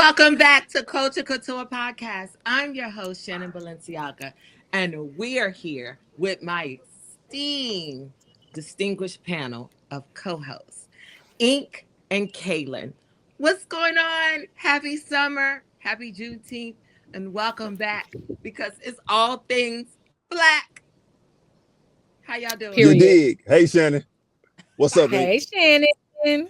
Welcome back to Culture Couture podcast. I'm your host, Shannon Balenciaga, and we are here with my esteemed, distinguished panel of co-hosts, Ink and Kalan. What's going on? Happy summer, happy Juneteenth, and welcome back because it's all things Black. How y'all doing? You dig? Hey, Shannon. What's up, Hey, Shannon.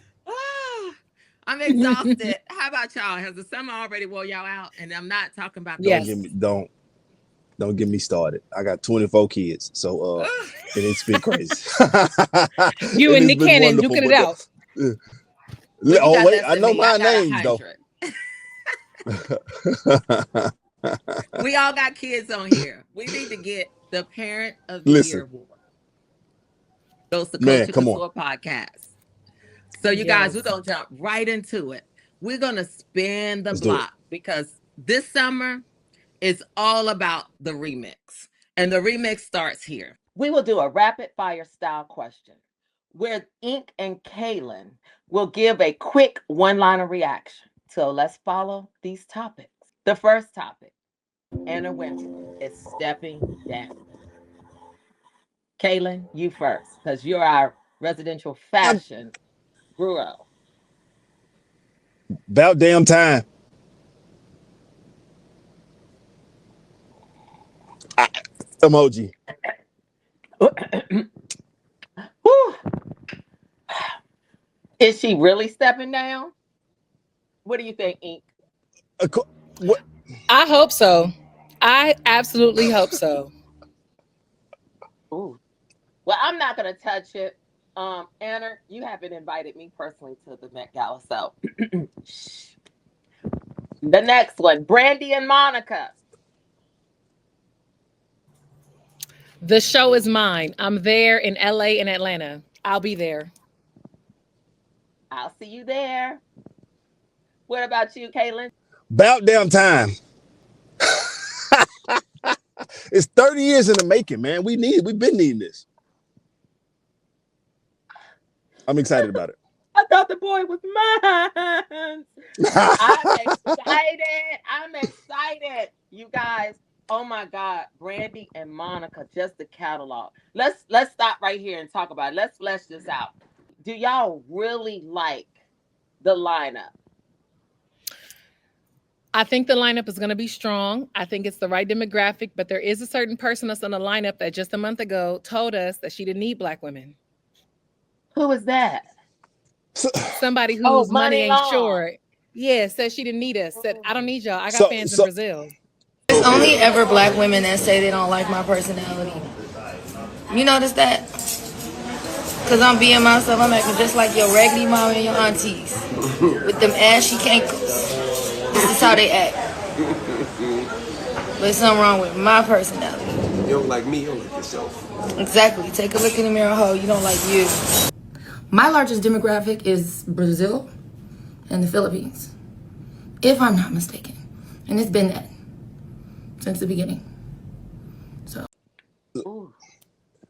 I'm exhausted. How about y'all? Has the summer already wore y'all out? And I'm not talking about don't get me started. I got 24 kids, so and it's been crazy. You and Nick Cannon duking it out. Oh wait, I know my names though. We all got kids on here. We need to get the Parent of the Year award. Goes to Culture Couture podcast. So you guys, we're going to jump right into it. We're going to spin the block because this summer is all about the remix. And the remix starts here. We will do a rapid fire style question where Ink and Kalan will give a quick one-liner reaction. So let's follow these topics. The first topic, Anna Wintour is stepping down. Kalan, you first, because you're our residential fashion guru. About damn time. Emoji. Is she really stepping down? What do you think, Ink? What? I hope so. I absolutely hope so. Ooh. Well, I'm not going to touch it. Anna, you haven't invited me personally to the Met Gala, so. The next one, Brandy and Monica. The show is mine. I'm there in LA and Atlanta. I'll be there. I'll see you there. What about you, Kalan? About damn time. It's 30 years in the making, man. We've been needing this. I'm excited about it. I thought the boy was mine. I'm excited. You guys, oh my God, Brandy and Monica, just the catalog. Let's stop right here and talk about it. Let's flesh this out. Do y'all really like the lineup? I think the lineup is going to be strong. I think it's the right demographic, but there is a certain person that's on the lineup that just a month ago told us that she didn't need Black women. Who is that? Somebody whose money ain't short. Yeah, said she didn't need us. Said, I don't need y'all. I got fans in Brazil. It's only ever Black women that say they don't like my personality. You notice that? Because I'm being myself. I'm acting just like your raggedy mama and your aunties. With them ashy cankles. This is how they act. But there's something wrong with my personality. You don't like me, you don't like yourself. Exactly. Take a look in the mirror, ho. You don't like you. My largest demographic is Brazil and the Philippines, if I'm not mistaken. And it's been that since the beginning.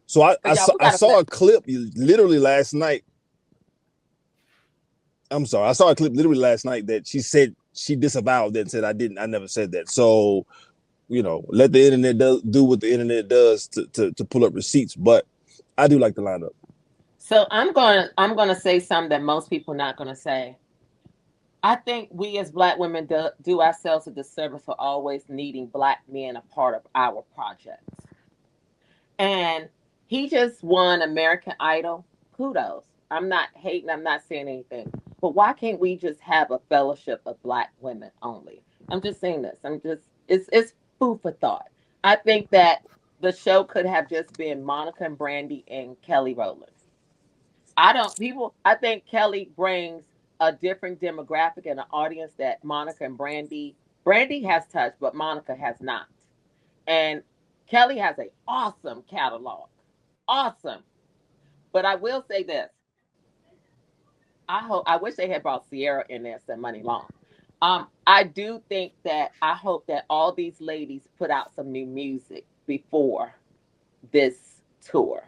So I saw a clip literally last night. I'm sorry. I saw a clip literally last night that she said she disavowed that and said I never said that. So, let the internet do what the internet does to pull up receipts. But I do like the lineup. So I'm gonna say something that most people are not gonna say. I think we as Black women do ourselves a disservice for always needing Black men a part of our projects. And he just won American Idol. Kudos. I'm not hating. I'm not saying anything. But why can't we just have a fellowship of Black women only? I'm just saying this. It's food for thought. I think that the show could have just been Monica and Brandy and Kelly Rowland. I think Kelly brings a different demographic and an audience that Monica and Brandy has touched, but Monica has not. And Kelly has an awesome catalog. Awesome. But I will say this. I wish they had brought Sierra in there some money long. I do think that I hope that all these ladies put out some new music before this tour.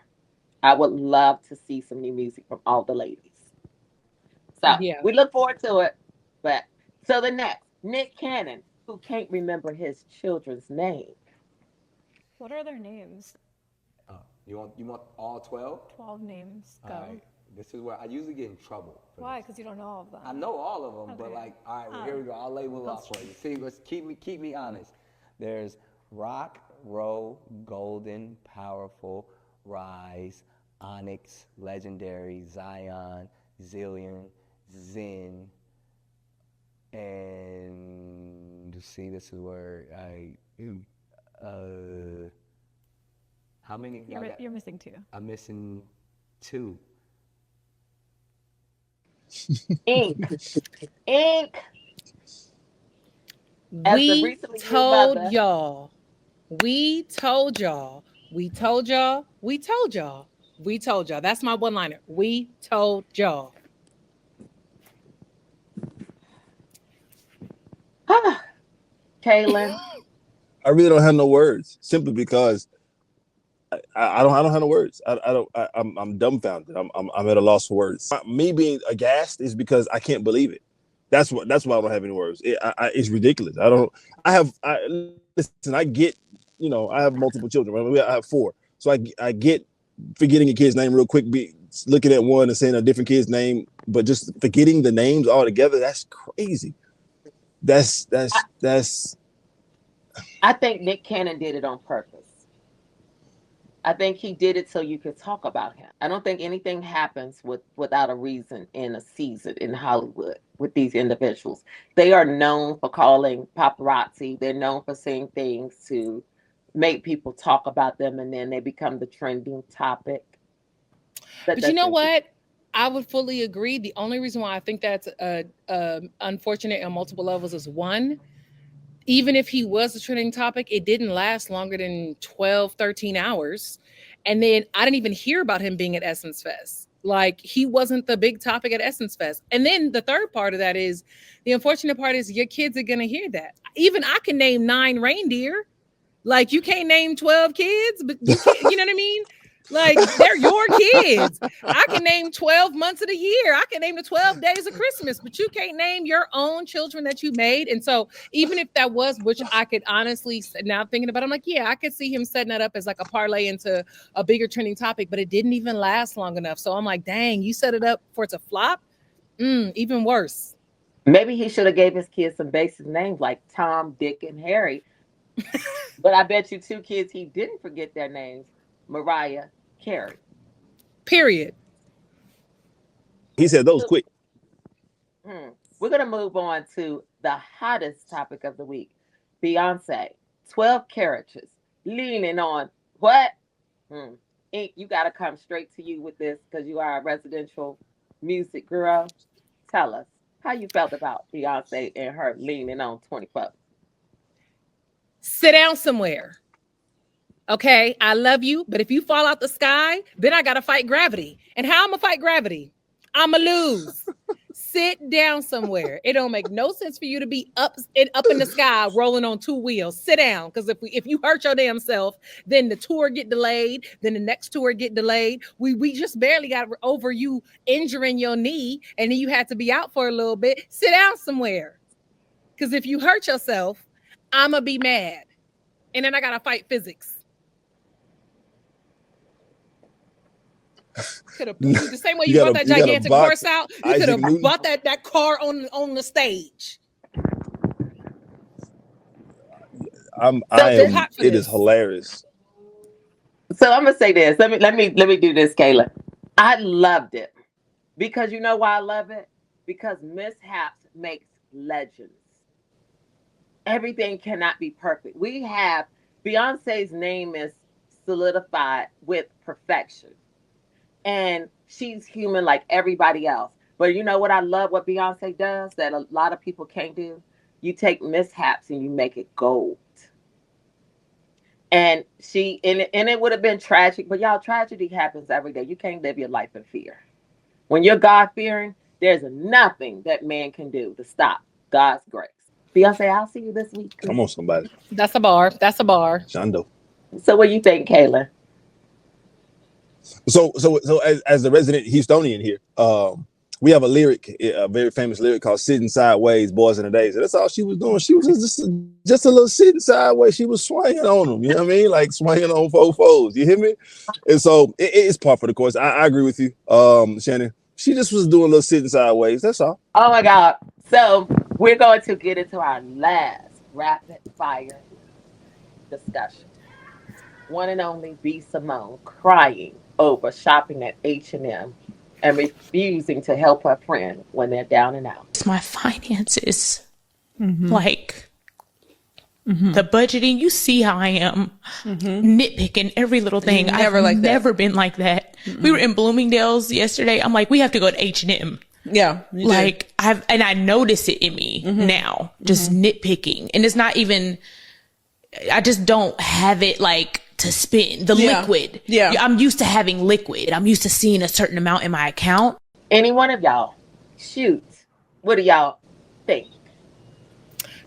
I would love to see some new music from all the ladies. So we look forward to it. But so the Nick Cannon, who can't remember his children's name. What are their names? You want all 12? 12 names. Go. All right. This is where I usually get in trouble. Why? Because you don't know all of them. I know all of them, but Okay. like, all right, well, here we go. I'll label off for you. See, let's keep me honest. There's Rock, Row, Golden, Powerful, Rise, Onyx, Legendary, Zion, Zillion, Zen, and see, this is where how many? You're missing 2. I'm missing 2. Ink. We told y'all. We told y'all. We told y'all. We told y'all. We told y'all. That's my one-liner. We told y'all. Kalan. I really don't have no words, simply because I don't have no words. I'm dumbfounded. I'm at a loss for words. Me being aghast is because I can't believe it. That's why I don't have any words. It's ridiculous. Listen, I get, I have multiple children. I have 4. So I get forgetting a kid's name real quick, looking at one and saying a different kid's name, but just forgetting the names altogether, that's crazy. That's I think Nick Cannon did it on purpose. I think he did it so you could talk about him. I don't think anything happens without a reason in a season in Hollywood with these individuals. They are known for calling paparazzi. They're known for saying things to make people talk about them, and then they become the trending topic. But you know what? I would fully agree. The only reason why I think that's unfortunate on multiple levels is, one, even if he was a trending topic, it didn't last longer than 12, 13 hours. And then I didn't even hear about him being at Essence Fest. Like, he wasn't the big topic at Essence Fest. And then the third part of that is, the unfortunate part is, your kids are going to hear that. Even I can name 9 reindeer. Like, you can't name 12 kids, but you can't, you know what I mean? Like, they're your kids. I can name 12 months of the year. I can name the 12 days of Christmas, but you can't name your own children that you made. And so even if that was, which I could honestly, now thinking about it, I'm like, yeah, I could see him setting that up as like a parlay into a bigger trending topic, but it didn't even last long enough. So I'm like, dang, you set it up for it to flop? Even worse. Maybe he should have gave his kids some basic names like Tom, Dick, and Harry. But I bet you 2 kids he didn't forget their names: Mariah, Carrie. Period. He said those quick. We're going to move on to the hottest topic of the week. Beyonce, 12 characters, leaning on what? Ink, you got to come straight to you with this because you are a residential music girl. Tell us how you felt about Beyonce and her leaning on 24. Sit down somewhere. Okay, I love you, but if you fall out the sky, then I gotta fight gravity. And how I'm gonna fight gravity? I'ma lose. Sit down somewhere. It don't make no sense for you to be up in the sky rolling on 2 wheels. Sit down, because if you hurt your damn self, then the tour get delayed, then the next tour get delayed. We just barely got over you injuring your knee, and then you had to be out for a little bit. Sit down somewhere, because if you hurt yourself, I'ma be mad, and then I gotta fight physics. Could have the same way you brought that gigantic horse out. You could have bought that car on the stage. It is hilarious. So I'm gonna say this. Let me do this, Kayla. I loved it because you know why I love it? Because mishaps makes legends. Everything cannot be perfect. We have Beyonce's name is solidified with perfection. And she's human like everybody else. But you know what I love what Beyonce does that a lot of people can't do? You take mishaps and you make it gold. And it would have been tragic, but y'all, tragedy happens every day. You can't live your life in fear. When you're God-fearing, there's nothing that man can do to stop God's grace. Beyonce, I'll see you this week. Come on, somebody. That's a bar. That's a bar. Shondo. So what do you think, Kayla? So as the resident Houstonian here, we have a very famous lyric called "Sitting Sideways, Boys in the Days." And that's all she was doing. She was just a little sitting sideways. She was swinging on them. You know what I mean? Like swinging on fofos. You hear me? And so it's part for the course. I agree with you, Shannon. She just was doing a little sitting sideways. That's all. Oh my God. So we're going to get into our last rapid fire discussion. One and only B. Simone crying over shopping at H&M and refusing to help her friend when they're down and out. It's my finances. Like the budgeting, you see how I am nitpicking every little thing. I've never been like that. We were in Bloomingdale's yesterday. I'm like, we have to go to H&M. Yeah. Like I notice it in me now, just nitpicking. And it's not even, I just don't have it like to spend the liquid. Yeah. I'm used to having liquid. I'm used to seeing a certain amount in my account. Any one of y'all, shoot, what do y'all think?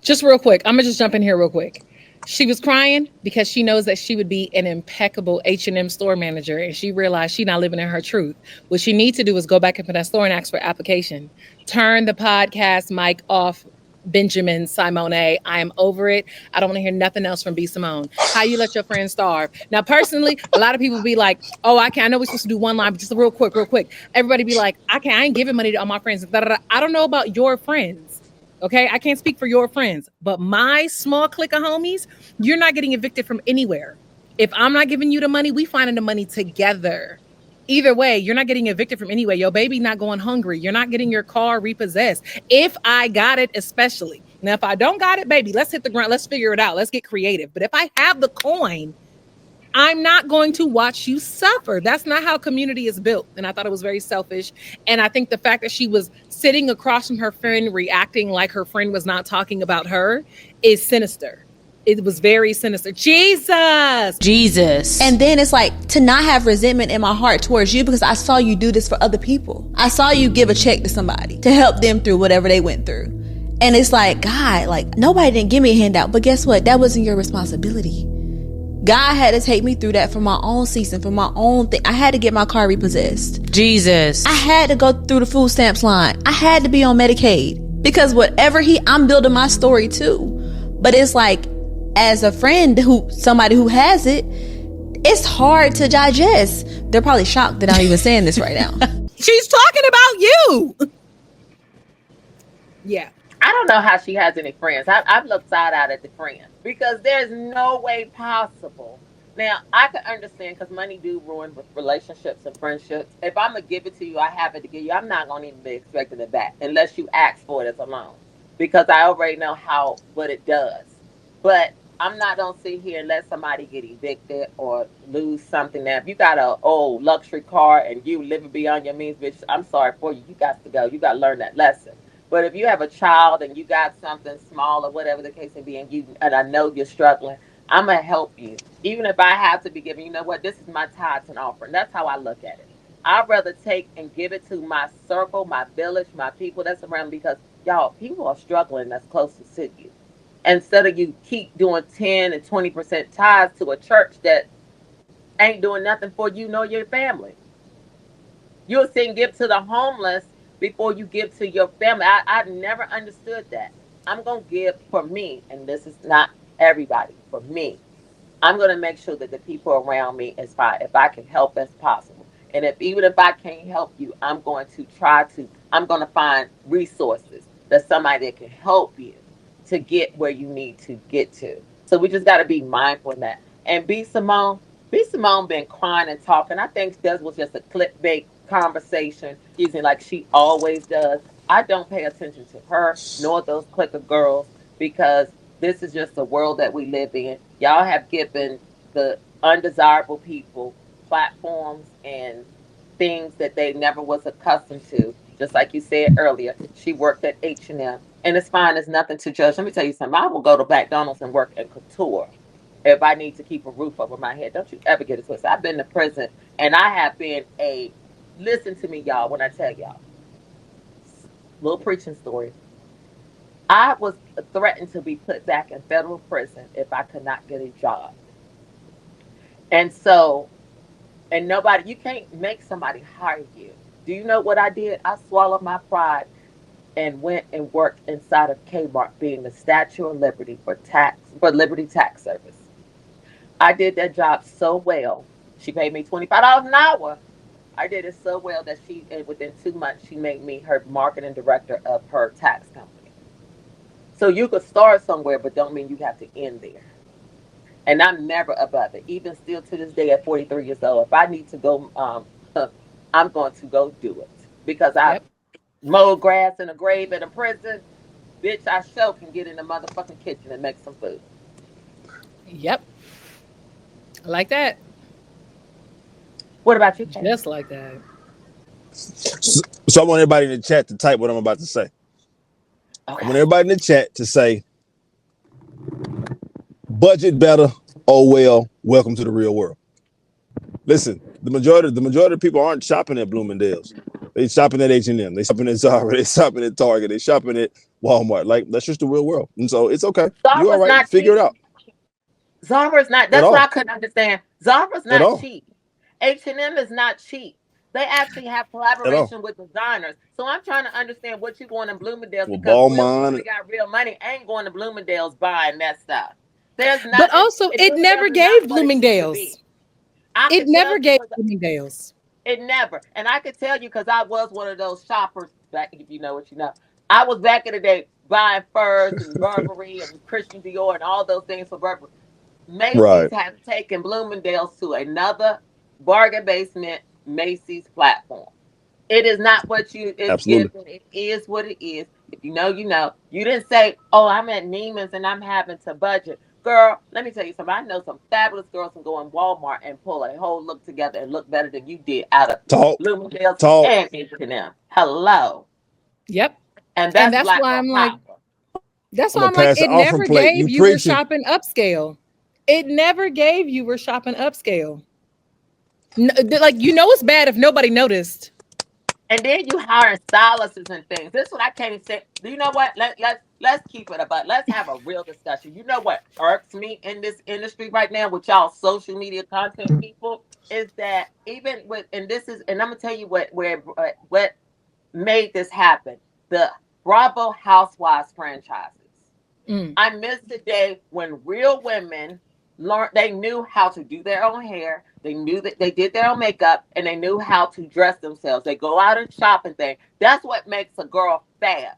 Just real quick, I'm gonna just jump in here real quick. She was crying because she knows that she would be an impeccable H&M store manager, and she realized she's not living in her truth. What she needs to do is go back into that store and ask for application. Turn the podcast mic off, Benjamin Simone. I am over it. I don't want to hear nothing else from B. Simone. How you let your friends starve? Now, personally, a lot of people be like, "Oh, I know we're supposed to do one line, but just real quick. Everybody be like, I ain't giving money to all my friends. I don't know about your friends. Okay, I can't speak for your friends, but my small clique of homies, you're not getting evicted from anywhere. If I'm not giving you the money, we finding the money together. Either way, you're not getting evicted from anywhere. Your baby not going hungry. You're not getting your car repossessed. If I got it, especially. Now, if I don't got it, baby, let's hit the ground. Let's figure it out. Let's get creative. But if I have the coin, I'm not going to watch you suffer. That's not how community is built. And I thought it was very selfish. And I think the fact that she was sitting across from her friend, reacting like her friend was not talking about her, is sinister. It was very sinister. Jesus. And then it's like to not have resentment in my heart towards you because I saw you do this for other people. I saw you give a check to somebody to help them through whatever they went through. And it's like, God, like nobody didn't give me a handout. But guess what? That wasn't your responsibility. God had to take me through that for my own season, for my own thing. I had to get my car repossessed. Jesus. I had to go through the food stamps line. I had to be on Medicaid because whatever I'm building my story too. But it's like, as a friend somebody who has it, it's hard to digest. They're probably shocked that I'm even saying this right now. She's talking about you. Yeah. I don't know how she has any friends. I've looked side out at the friends because there's no way possible. Now, I can understand because money do ruin relationships and friendships. If I'm going to give it to you, I have it to give you. I'm not going to even be expecting it back unless you ask for it as a loan because I already know what it does. But I'm not going to sit here and let somebody get evicted or lose something. Now, if you got an old luxury car and you living beyond your means, bitch, I'm sorry for you. You got to go. You got to learn that lesson. But if you have a child and you got something small or whatever the case may be, and I know you're struggling, I'm going to help you. Even if I have to be giving, you know what, this is my tithes and offering. That's how I look at it. I'd rather take and give it to my circle, my village, my people that's around because, y'all, people are struggling that's closest to you. Instead of you keep doing 10 and 20% tithes to a church that ain't doing nothing for you nor your family. You'll sit and give to the homeless before you give to your family. I never understood that. I'm going to give for me, and this is not everybody, for me. I'm going to make sure that the people around me is fine, if I can help as possible. And even if I can't help you, I'm going to find resources that somebody that can help you to get where you need to get to. So we just got to be mindful of that. And B. Simone been crying and talking. I think this was just a clickbait conversation, using like she always does. I don't pay attention to her nor those clicker girls because this is just the world that we live in. Y'all have given the undesirable people platforms and things that they never was accustomed to. Just like you said earlier, she worked at H&M, and it's fine. There's nothing to judge. Let me tell you something. I will go to McDonald's and work at Couture if I need to keep a roof over my head. Don't you ever get it twisted. I've been to prison, and I have been listen to me, y'all, when I tell y'all. Little preaching story. I was threatened to be put back in federal prison if I could not get a job. And so, and you can't make somebody hire you. Do you know what I did? I swallowed my pride and went and worked inside of Kmart being the Statue of Liberty for Liberty Tax Service. I did that job so well. She paid me $25 an hour. I did it so well that within 2 months, she made me her marketing director of her tax company. So you could start somewhere, but don't mean you have to end there. And I'm never above it. Even still to this day at 43 years old, if I need to go, I'm going to go do it. Because I mowed grass in a grave in a prison. Bitch, I sure can get in the motherfucking kitchen and make some food. Yep. I like that. What about you, Kate? Just like that. So I want everybody in the chat to type what I'm about to say. Okay. I want everybody in the chat to say, budget better, oh well, welcome to the real world. Listen, the majority of people aren't shopping at Bloomingdale's. They shopping at H&M. They shopping at Zara. They shopping at Target. They shopping at Walmart. Like, that's just the real world. And so it's okay. You all right. Figure it out. Zara's not. That's what I couldn't understand. Zara's not cheap. H&M is not cheap. They actually have collaboration with designers. So I'm trying to understand what you're going to Bloomingdale's because we got real money. Ain't going to Bloomingdale's buying that stuff. There's not. But also, it never gave Bloomingdale's. It never gave Bloomingdale's. It never. And I could tell you because I was one of those shoppers back. If you know what you know, I was back in the day buying furs and Burberry and Christian Dior and all those things for Burberry. Macy's has taken Bloomingdale's to another bargain basement Macy's platform. It is not what you it's given. It is what it is. If you know, you know. You didn't say, "Oh, I'm at Neiman's and I'm having to budget." Girl, let me tell you something. I know some fabulous girls can go in Walmart and pull a whole look together and look better than you did out of Bloomingdale's and H&M. Hello. Yep. And that's why I'm like, it never gave you were shopping upscale. It never gave you were shopping upscale. Like, you know it's bad if nobody noticed. And then you hire stylists and things. This is what I can't even say. You know what? Let's keep it about. Let's have a real discussion. You know what irks me in this industry right now with y'all social media content people is that even with and I'm gonna tell you what made this happen. The Bravo Housewives franchises. I miss the day when real women learned. They knew how to do their own hair. They knew that they did their own makeup and they knew how to dress themselves. They go out and shop and things. That's what makes a girl fab.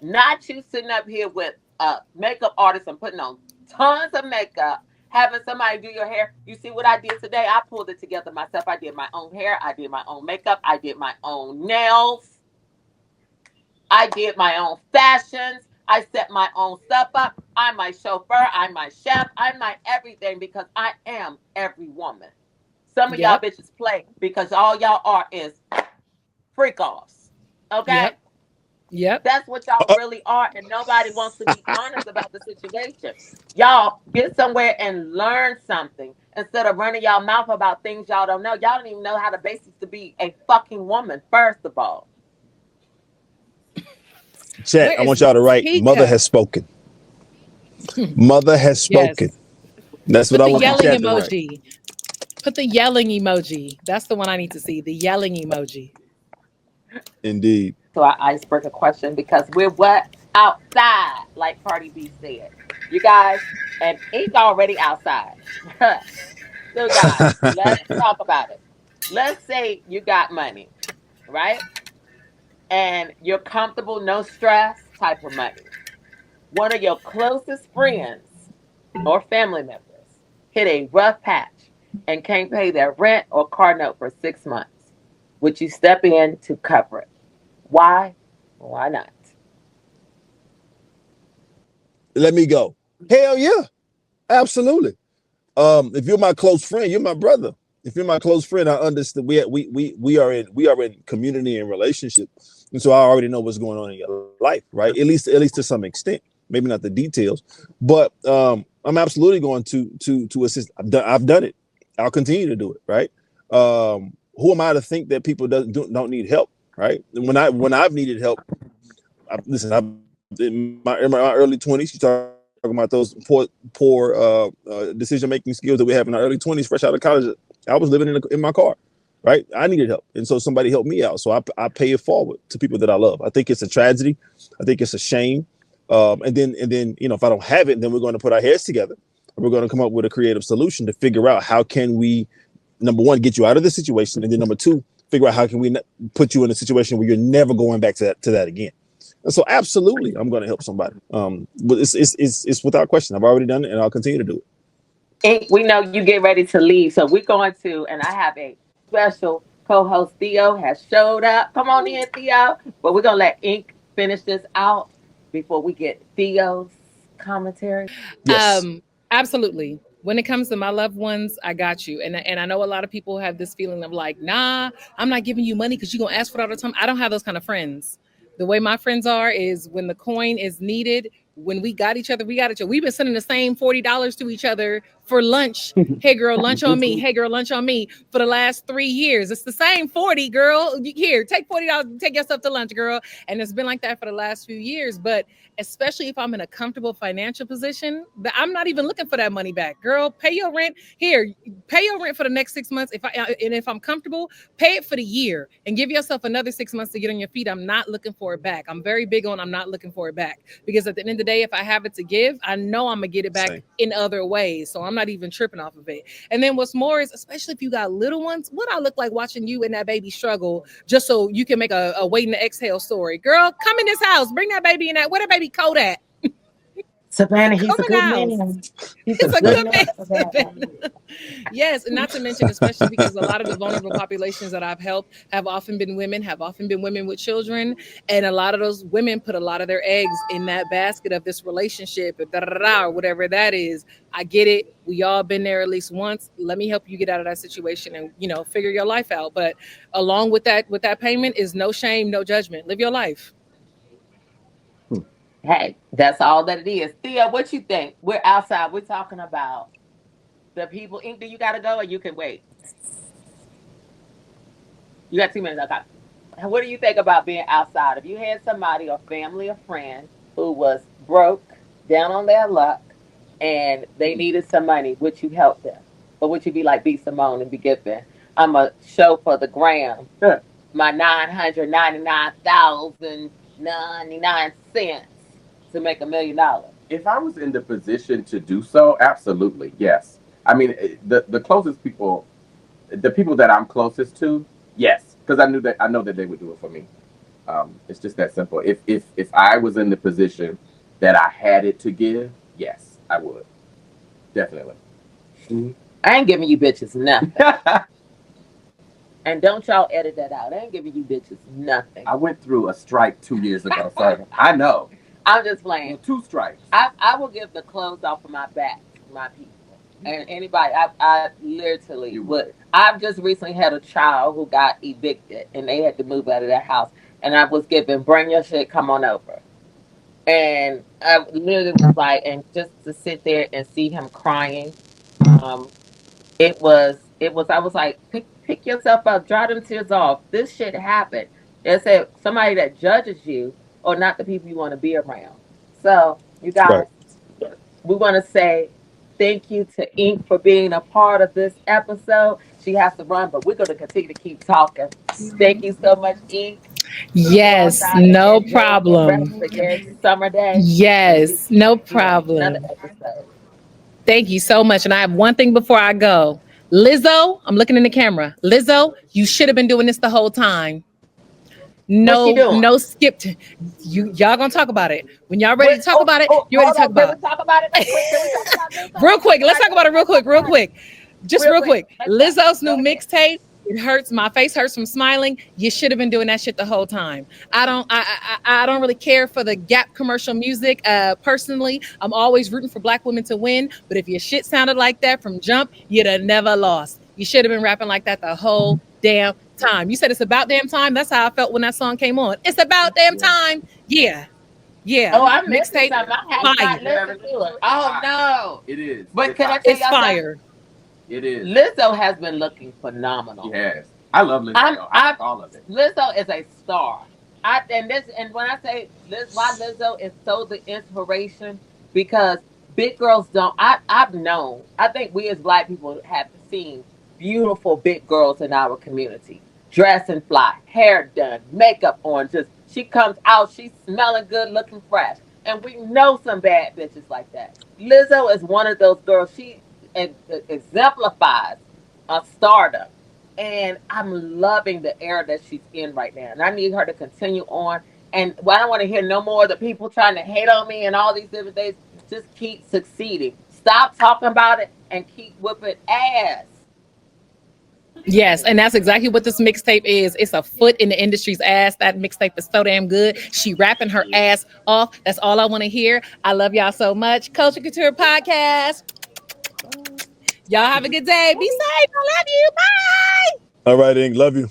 Not you sitting up here with a makeup artist and putting on tons of makeup, having somebody do your hair. You see what I did today? I pulled it together myself. I did my own hair. I did my own makeup. I did my own nails. I did my own fashions. I set my own stuff up. I'm my chauffeur. I'm my chef. I'm my everything because I am every woman. Some of y'all bitches play because all y'all are is freak offs. Okay? Yep. That's what y'all really are, and nobody wants to be honest about the situation. Y'all get somewhere and learn something instead of running y'all mouth about things y'all don't know. Y'all don't even know how the basics to be a fucking woman, first of all. Chat, I want y'all to write, Mother has spoken. Mother has spoken. Yes. That's what I want the chat emoji. To write. Put the yelling emoji. That's the one I need to see. The yelling emoji. Indeed. So our icebreaker question, because we're what? Outside, like Cardi B said. You guys, and he's already outside. So guys, let's talk about it. Let's say you got money, right? And you're comfortable, no stress type of money. One of your closest friends or family members hit a rough patch and can't pay their rent or car note for 6 months. Would you step in to cover it? Why? Why not? Let me go. Hell yeah. Absolutely. If you're my close friend, you're my brother. If you're my close friend, I understand we are in community and relationship. And so I already know what's going on in your life, right? At least to some extent. Maybe not the details, but I'm absolutely going to assist. I've done it. I'll continue to do it, right? Who am I to think that people don't need help, right? When I've needed help, in my early 20s, you talking about those poor decision making skills that we have in our early 20s, fresh out of college. I was living in my car. right? I needed help, and so somebody helped me out. So I pay it forward to people that I love. I think it's a tragedy. I think it's a shame. And then if I don't have it, then we're going to put our heads together. And we're going to come up with a creative solution to figure out how can we, number one, get you out of the situation, and then number two, figure out how can we put you in a situation where you're never going back to that again. And so absolutely, I'm going to help somebody. But it's without question. I've already done it, and I'll continue to do it. Ink, we know you get ready to leave, so we're going to, and I have a special co-host. Theo has showed up. Come on in, Theo. But we're gonna let Ink finish this out before we get Theo's commentary. Yes. Absolutely. When it comes to my loved ones, I got you. And I know a lot of people have this feeling of like, nah, I'm not giving you money because you're gonna ask for it all the time. I don't have those kind of friends. The way my friends are is when the coin is needed, when we got each other, we got each other. We've been sending the same $40 to each other for lunch. Hey girl, lunch on me. Hey girl, lunch on me for the last 3 years. It's the same 40, girl. Here, take $40, take yourself to lunch, girl. And it's been like that for the last few years. But especially if I'm in a comfortable financial position, I'm not even looking for that money back. Girl, pay your rent. Here, pay your rent for the next 6 months. If I'm comfortable, pay it for the year and give yourself another 6 months to get on your feet. I'm not looking for it back. I'm very big on I'm not looking for it back, because at the end of the day, if I have it to give, I know I'm gonna get it back in other ways. So I'm not even tripping off of it. And then what's more is, especially if you got little ones, what I look like watching you and that baby struggle just so you can make a waiting to exhale story. Girl, come in this house, bring that baby in that. Where that baby coat at? Savannah, he's a good man. He's a good man. Yes, and not to mention, especially because a lot of the vulnerable populations that I've helped have often been women with children. And a lot of those women put a lot of their eggs in that basket of this relationship, or whatever that is. I get it. We all been there at least once. Let me help you get out of that situation and, figure your life out. But along with that payment is no shame, no judgment. Live your life. Hey, that's all that it is. Theo, what you think? We're outside. We're talking about the people. Ink, do you got to go or you can wait? You got 2 minutes. Okay. What do you think about being outside? If you had somebody or family or friend who was broke, down on their luck, and they needed some money, would you help them? Or would you be like B. Simone and be giving? I'm a show for the gram. My 999,099 cents to make $1 million. If I was in the position to do so, absolutely, yes. I mean, the closest people, the people that I'm closest to, yes, because I know that they would do it for me. It's just that simple. If I was in the position that I had it to give, yes, I would, definitely. Mm-hmm. I ain't giving you bitches nothing. And don't y'all edit that out. I ain't giving you bitches nothing. I went through a strike 2 years ago, so I know. I'm just playing. Well, 2 strikes. I will give the clothes off of my back to my people. And anybody, I literally would. I've just recently had a child who got evicted and they had to move out of their house. And I was given, bring your shit, come on over. And I literally was like, and just to sit there and see him crying, it was, I was like, pick yourself up, dry them tears off. This shit happened. It said somebody that judges you or not the people you want to be around. So, you guys, we want to say thank you to Ink for being a part of this episode. She has to run, but we're going to continue to keep talking. Thank you so much, Ink. Yes, no problem. Summer day. Yes, no problem. Another episode. Thank you so much. And I have one thing before I go. Lizzo, I'm looking in the camera. Lizzo, you should have been doing this the whole time. No skipped. Y'all gonna talk about it. When y'all ready to talk about it, you're ready to talk about it. Can we talk about it? Real quick. Let's talk about it real quick. Just real quick. Lizzo's new mixtape. It hurts. My face hurts from smiling. You should have been doing that shit the whole time. I don't really care for the Gap commercial music. Personally, I'm always rooting for Black women to win. But if your shit sounded like that from jump, you'd have never lost. You should have been rapping like that the whole damn time. You said it's about damn time. That's how I felt when that song came on. It's about damn time. Yeah. Oh, I mixed it. I have not listened to it. Oh no, it is. But can I tell you, it's fire. It is. Lizzo has been looking phenomenal. She has. I love Lizzo. I like all of it. Lizzo is a star. And when I say why Lizzo is so the inspiration, because big girls don't. I've known. I think we as Black people have seen beautiful big girls in our community. Dressing fly, hair done, makeup on. Just she comes out, she's smelling good, looking fresh. And we know some bad bitches like that. Lizzo is one of those girls. She exemplifies a stardom. And I'm loving the era that she's in right now. And I need her to continue on. And I don't want to hear no more of the people trying to hate on me and all these different things. Just keep succeeding. Stop talking about it and keep whipping ass. Yes, and that's exactly what this mixtape is. It's a foot in the industry's ass. That mixtape is so damn good. She rapping her ass off. That's all I want to hear. I love y'all so much. Culture Couture Podcast. Y'all have a good day. Be safe. I love you. Bye. All right, Ing. Love you.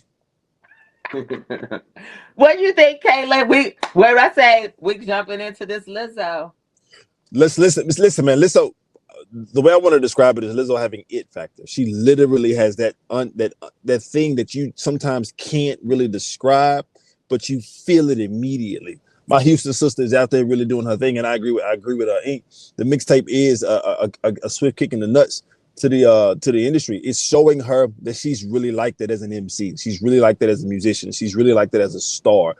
What do you think, Kayla? Where I say we jumping into this Lizzo. Let's listen, man. Lizzo, the way I want to describe it is Lizzo having it factor. She literally has that thing that you sometimes can't really describe, but you feel it immediately. My Houston sister is out there really doing her thing, and I agree with her. Ink. The mixtape is a swift kick in the nuts to the industry. It's showing her that she's really like that as an MC. She's really like that as a musician. She's really like that as a star.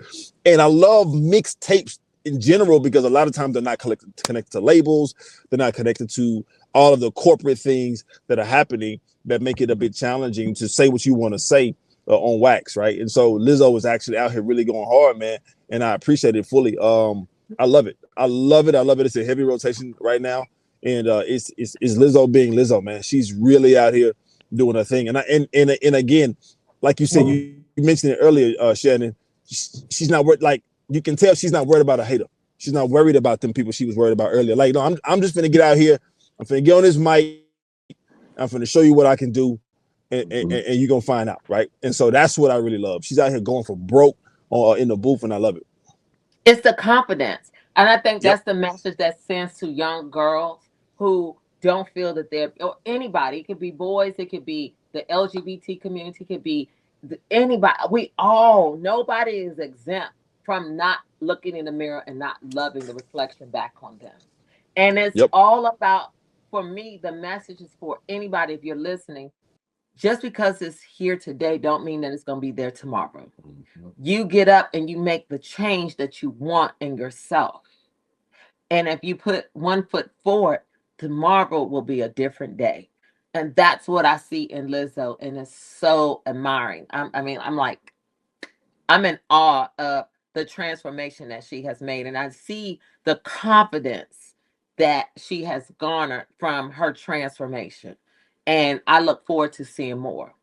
And I love mixtapes in general because a lot of times they're not connected to labels. They're not connected to all of the corporate things that are happening that make it a bit challenging to say what you want to say on wax, right? And so Lizzo is actually out here really going hard, man, and I appreciate it fully. I love it. I love it. It's a heavy rotation right now, and it's Lizzo being Lizzo, man. She's really out here doing her thing, and again, like you said, you mentioned it earlier, Shannon. She's not worried. Like you can tell, she's not worried about a hater. She's not worried about them people she was worried about earlier. Like, no, I'm just gonna get out here. I'm finna get on this mic. I'm finna show you what I can do, and you're gonna find out, right? And so that's what I really love. She's out here going for broke in the booth, and I love it. It's the confidence, and I think that's the message that sends to young girls who don't feel that they're, or anybody. It could be boys, it could be the LGBT community, it could be anybody. Nobody is exempt from not looking in the mirror and not loving the reflection back on them. And it's all about, for me, the message is for anybody. If you're listening, just because it's here today don't mean that it's going to be there tomorrow. You get up and you make the change that you want in yourself. And if you put one foot forward, tomorrow will be a different day. And that's what I see in Lizzo, and it's so admiring. I'm in awe of the transformation that she has made, and I see the confidence that she has garnered from her transformation, and I look forward to seeing more.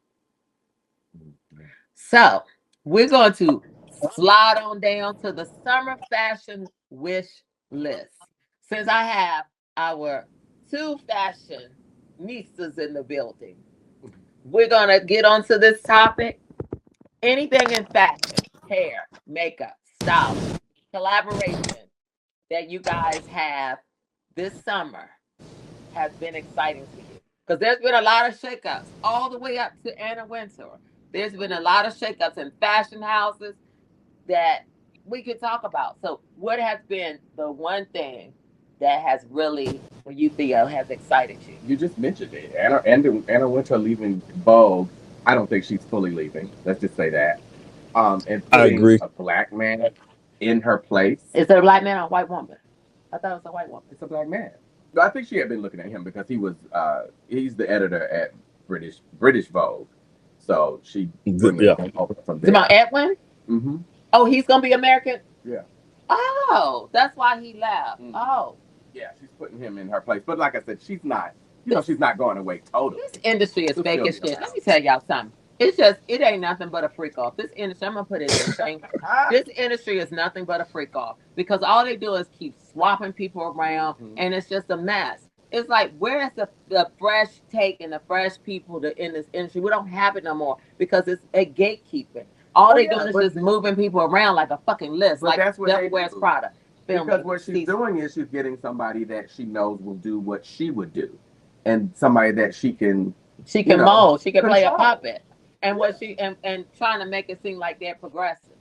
So we're going to slide on down to the summer fashion wish list. Since I have our two fashion nieces in the building, we're going to get onto this topic. Anything in fashion, hair, makeup, styling, collaboration that you guys have this summer has been exciting to you. Because there's been a lot of shakeups all the way up to Anna Wintour. There's been a lot of shakeups in fashion houses that we could talk about. So what has been the one thing that has really, for you, Theo, has excited you? You just mentioned it. Anna Wintour leaving Vogue. I don't think she's fully leaving. Let's just say that. And I agree. A black man in her place. Is it a black man or a white woman? I thought it was a white woman. It's a black man. I think she had been looking at him because he was he's the editor at British Vogue. So she from there. About Edwin? Mm-hmm. Oh, he's gonna be American? Yeah. Oh, that's why he left. Mm-hmm. Oh. Yeah, she's putting him in her place. But like I said, she's not, she's not going away totally. This industry is fake as shit. Let me tell y'all something. It ain't nothing but a freak off. This industry, I'm gonna put it in shame. This industry is nothing but a freak off because all they do is keep swapping people around, and it's just a mess. It's like, where's the fresh take and the fresh people in this industry? We don't have it no more because it's a gatekeeping. All they doing is just moving people around like a fucking list. Like that's what Devil Wears Prada. Because what she's doing is she's getting somebody that she knows will do what she would do, and somebody that she can mold. She can play a puppet. And what and trying to make it seem like they're progressive.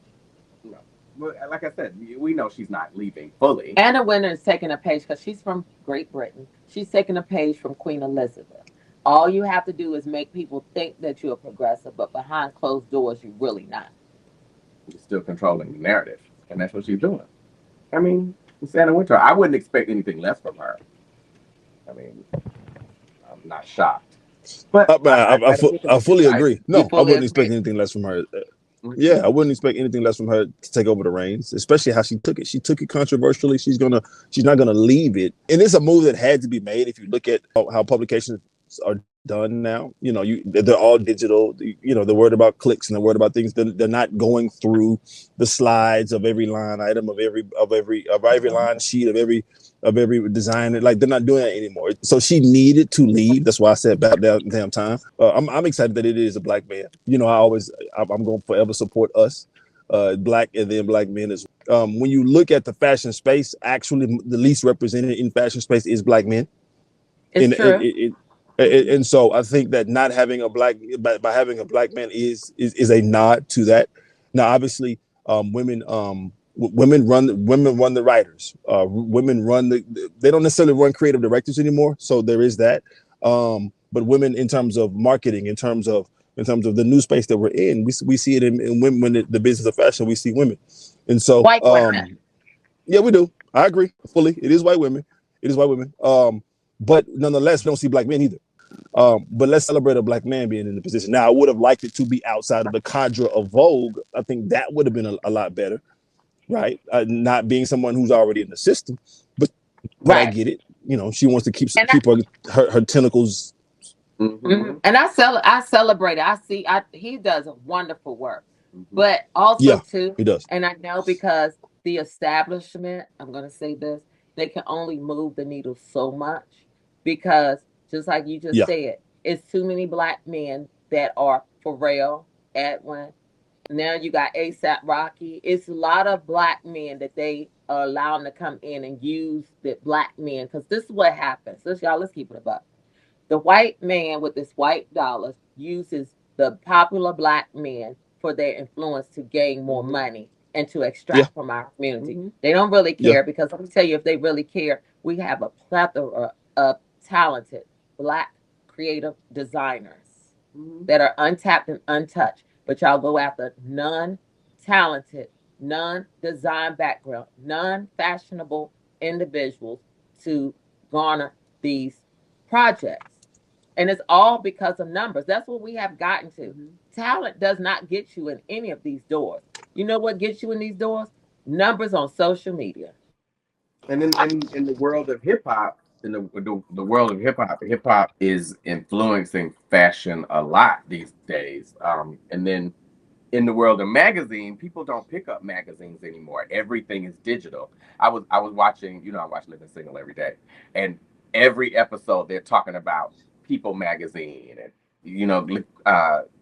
No. Well, like I said, we know she's not leaving fully. Anna Wintour is taking a page because she's from Great Britain. She's taking a page from Queen Elizabeth. All you have to do is make people think that you're progressive, but behind closed doors, you're really not. You're still controlling the narrative, and that's what she's doing. I mean, Santa Winter, I wouldn't expect anything less from her. I mean, I'm not shocked. But I fully agree. No, I wouldn't expect agree. anything less from her. Yeah, I wouldn't expect anything less from her to take over the reins, especially how she took it. She took it controversially. She's not gonna leave it. And it's a move that had to be made. If you look at how publications are done now, they're all digital. They're worried about clicks and they're worried about things. They're not going through the slides of every line item of every line sheet of every design. Like, they're not doing that anymore. So she needed to leave. That's why I said about damn time. I'm excited that it is a black man. I'm going to forever support us, black and then black men as well. When you look at the fashion space, actually the least represented in fashion space is black men. It's true. And so I think that not having by having a black man is a nod to that. Now, obviously, women run the writers. Women they don't necessarily run creative directors anymore. So there is that. But women, in terms of marketing, in terms of the new space that we're in, we see it in women. When the business of fashion, we see women. And so white women. Yeah, we do. I agree fully. It is white women. But nonetheless, we don't see black men either. But let's celebrate a black man being in the position. Now, I would have liked it to be outside of the cadre of Vogue. I think that would have been a lot better, right? Not being someone who's already in the system, but I get it. She wants to keep her tentacles. Mm-hmm. And I celebrate it. He does wonderful work, but also too, he does. And I know because the establishment, I'm going to say this, they can only move the needle so much because, just like you just said, it's too many black men that are Pharrell, Edwin. Now you got ASAP Rocky. It's a lot of black men that they are allowing to come in and use the black men, because this is what happens. Let's keep it above. The white man with his white dollars uses the popular black men for their influence to gain more money and to extract from our community. They don't really care because let me tell you, if they really care, we have a plethora of talented black creative designers that are untapped and untouched. But y'all go after non-talented, non-design background, non-fashionable individuals to garner these projects. And it's all because of numbers. That's what we have gotten to. Talent does not get you in any of these doors. You know what gets you in these doors? Numbers on social media. And in the world of hip hop, hip hop is influencing fashion a lot these days. And then in the world of magazine, people don't pick up magazines anymore. Everything is digital. I was watching, I watch Living Single every day, and every episode they're talking about People magazine and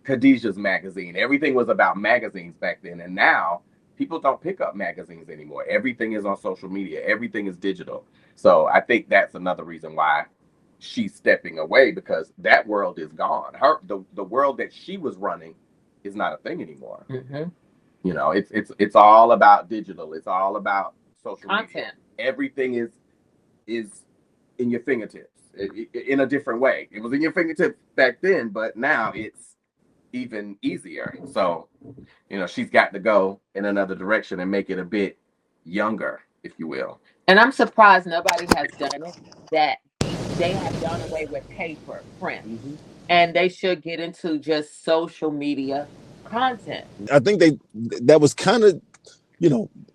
Khadijah's magazine. Everything was about magazines back then, and now people don't pick up magazines anymore. Everything is on social media. Everything is digital. So I think that's another reason why she's stepping away, because that world is gone. The world that she was running is not a thing anymore. It's all about digital. It's all about social content. Media. Everything is in your fingertips in a different way. It was in your fingertips back then, but now it's even easier. So, she's got to go in another direction and make it a bit younger, if you will. And I'm surprised nobody has done it, that they have done away with paper, print. And they should get into just social media content. I think that was kind of,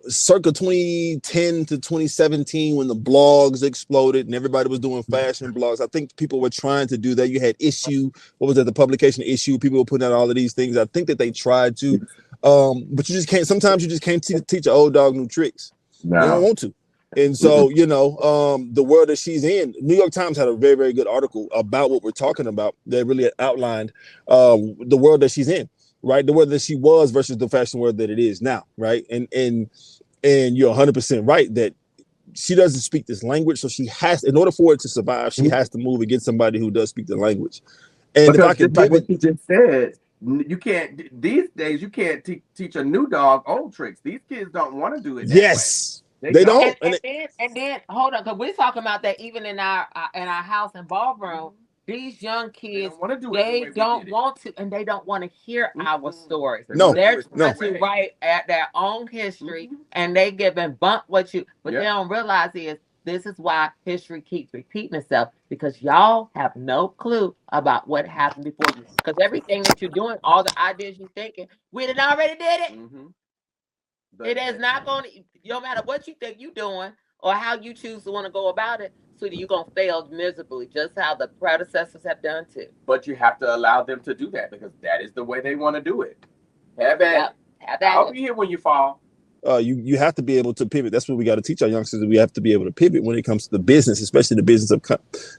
circa 2010 to 2017 when the blogs exploded and everybody was doing fashion blogs. I think people were trying to do that. You had Issue, the publication Issue. People were putting out all of these things. I think that they tried to, but you just can't. Sometimes you just can't teach an old dog new tricks. No. They don't want to. And so, the world that she's in, New York Times had a very, very good article about what we're talking about that really outlined the world that she's in. Right, the world that she was versus the fashion world that it is now, right? And you're 100% right that she doesn't speak this language, so she has, in order for it to survive, she has to move and get somebody who does speak the language. And because if I could pivot, like what you just said, you can't these days. You can't teach a new dog old tricks. These kids don't want to do it. Yes, they don't. And then hold on, because we're talking about that even in our house and ballroom. These young kids, they don't want to, and they don't want to hear our stories. No, they're trying no. to write at their own history, and they giving bump what you, but they don't realize is this is why history keeps repeating itself, because y'all have no clue about what happened before you. Because everything that you're doing, all the ideas you're thinking, we done already did it. It is not going to, no matter what you think you're doing or how you choose to want to go about it, sweetie, you're going to fail miserably, just how the predecessors have done too. But you have to allow them to do that, because that is the way they want to do it. Have at it. Have that. I'll be here when you fall. You have to be able to pivot. That's what we got to teach our youngsters. We have to be able to pivot when it comes to the business, especially the business of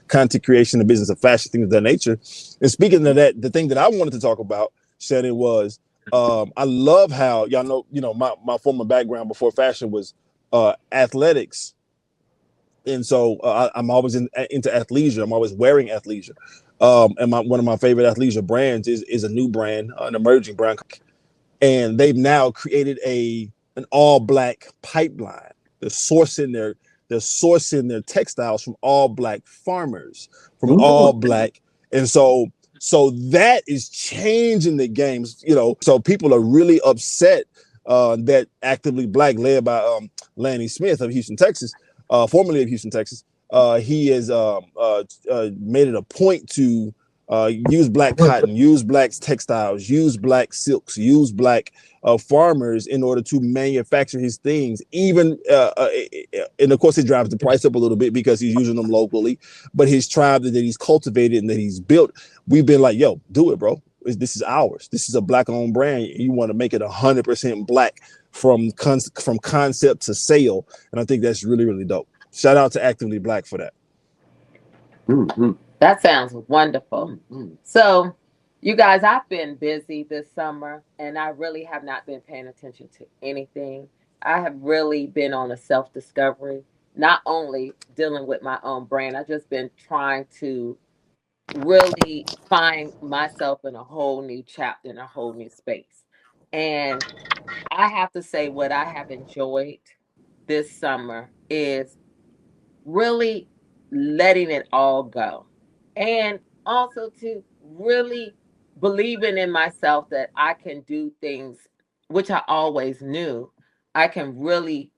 content creation, the business of fashion, things of that nature. And speaking of that, the thing that I wanted to talk about, Shannon, was I love how y'all know, my former background before fashion was athletics. And so I'm always into athleisure. I'm always wearing athleisure. And one of my favorite athleisure brands is a new brand, an emerging brand. And they've now created an all black pipeline. They're sourcing their textiles from all black farmers, from all black. And so that is changing the games, so people are really upset that Actively Black, led by Lanny Smith of Houston, Texas, formerly of Houston, Texas, he has made it a point to use black cotton, use black textiles, use black silks, use black farmers in order to manufacture his things. Even and of course, it drives the price up a little bit because he's using them locally. But his tribe that he's cultivated and that he's built, we've been like, yo, do it, bro. This is ours. This is a black-owned brand. You want to make it 100% black from concept to sale, and I think that's really, really dope. Shout out to Actively Black for that. That sounds wonderful. So, you guys, I've been busy this summer, and I really have not been paying attention to anything. I have really been on a self-discovery, not only dealing with my own brand. I've just been trying to really find myself in a whole new chapter, in a whole new space. And I have to say, what I have enjoyed this summer is really letting it all go. And also to really believing in myself that I can do things, which I always knew. I can really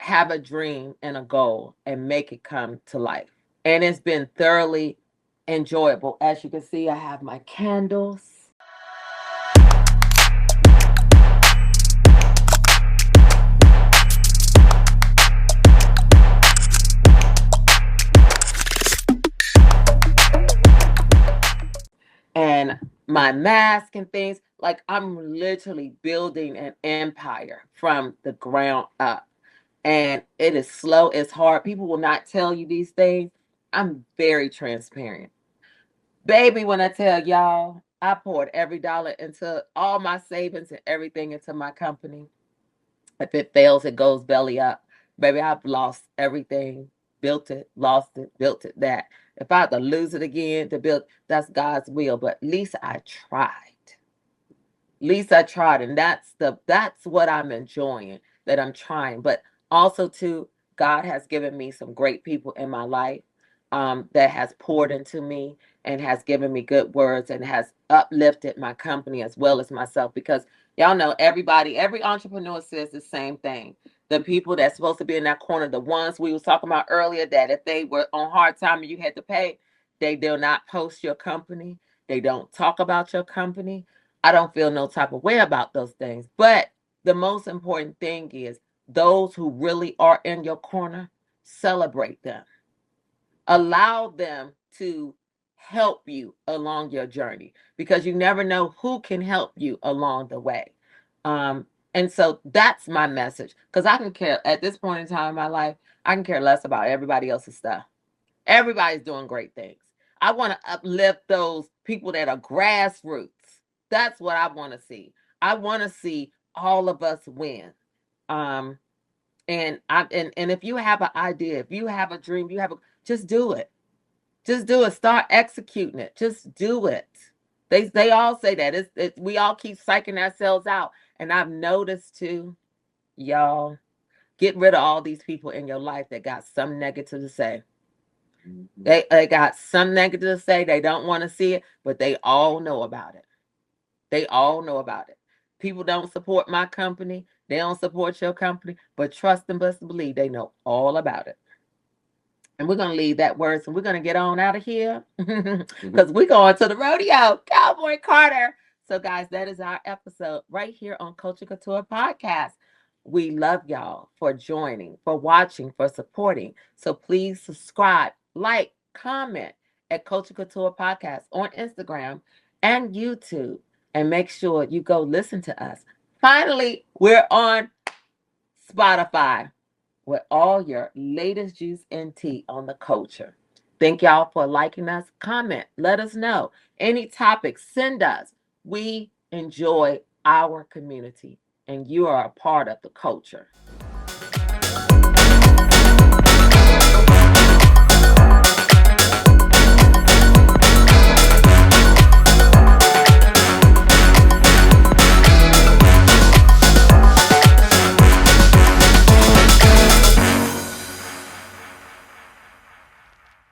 have a dream and a goal and make it come to life. And it's been thoroughly enjoyable. As you can see, I have my candles. And my mask and things. Like, I'm literally building an empire from the ground up. And it is slow, it's hard. People will not tell you these things. I'm very transparent. Baby, when I tell y'all, I poured every dollar into all my savings and everything into my company. If it fails, it goes belly up. Baby, I've lost everything. Built it, lost it, built it, that. If I have to lose it again to build, that's God's will. But at least I tried. At least I tried. And that's what I'm enjoying, that I'm trying. But also too, God has given me some great people in my life that has poured into me and has given me good words and has uplifted my company as well as myself. Because y'all know, every entrepreneur says the same thing. The people that's supposed to be in that corner, the ones we was talking about earlier, that if they were on hard time and you had to pay, they do not post your company. They don't talk about your company. I don't feel no type of way about those things. But the most important thing is those who really are in your corner, celebrate them. Allow them to help you along your journey, because you never know who can help you along the way. And so that's my message, because I can care at this point in time in my life, I can care less about everybody else's stuff. Everybody's doing great things. I want to uplift those people that are grassroots. That's what I want to see. I want to see all of us win. And if you have an idea, if you have a dream, just do it. Just do it. Start executing it. Just do it. They all say that. We all keep psyching ourselves out. And I've noticed too, y'all, get rid of all these people in your life that got some negative to say. They got some negative to say. They don't want to see it, but they all know about it. They all know about it. People don't support my company. They don't support your company, but trust and best believe they know all about it. And we're going to leave that word, and we're going to get on out of here because we're going to the rodeo. Cowboy Carter. So, guys, that is our episode right here on Culture Couture Podcast. We love y'all for joining, for watching, for supporting. So please subscribe, like, comment at Culture Couture Podcast on Instagram and YouTube. And make sure you go listen to us. Finally, we're on Spotify with all your latest juice and tea on the culture. Thank y'all for liking us. Comment. Let us know. Any topics, send us. We enjoy our community, and you are a part of the culture.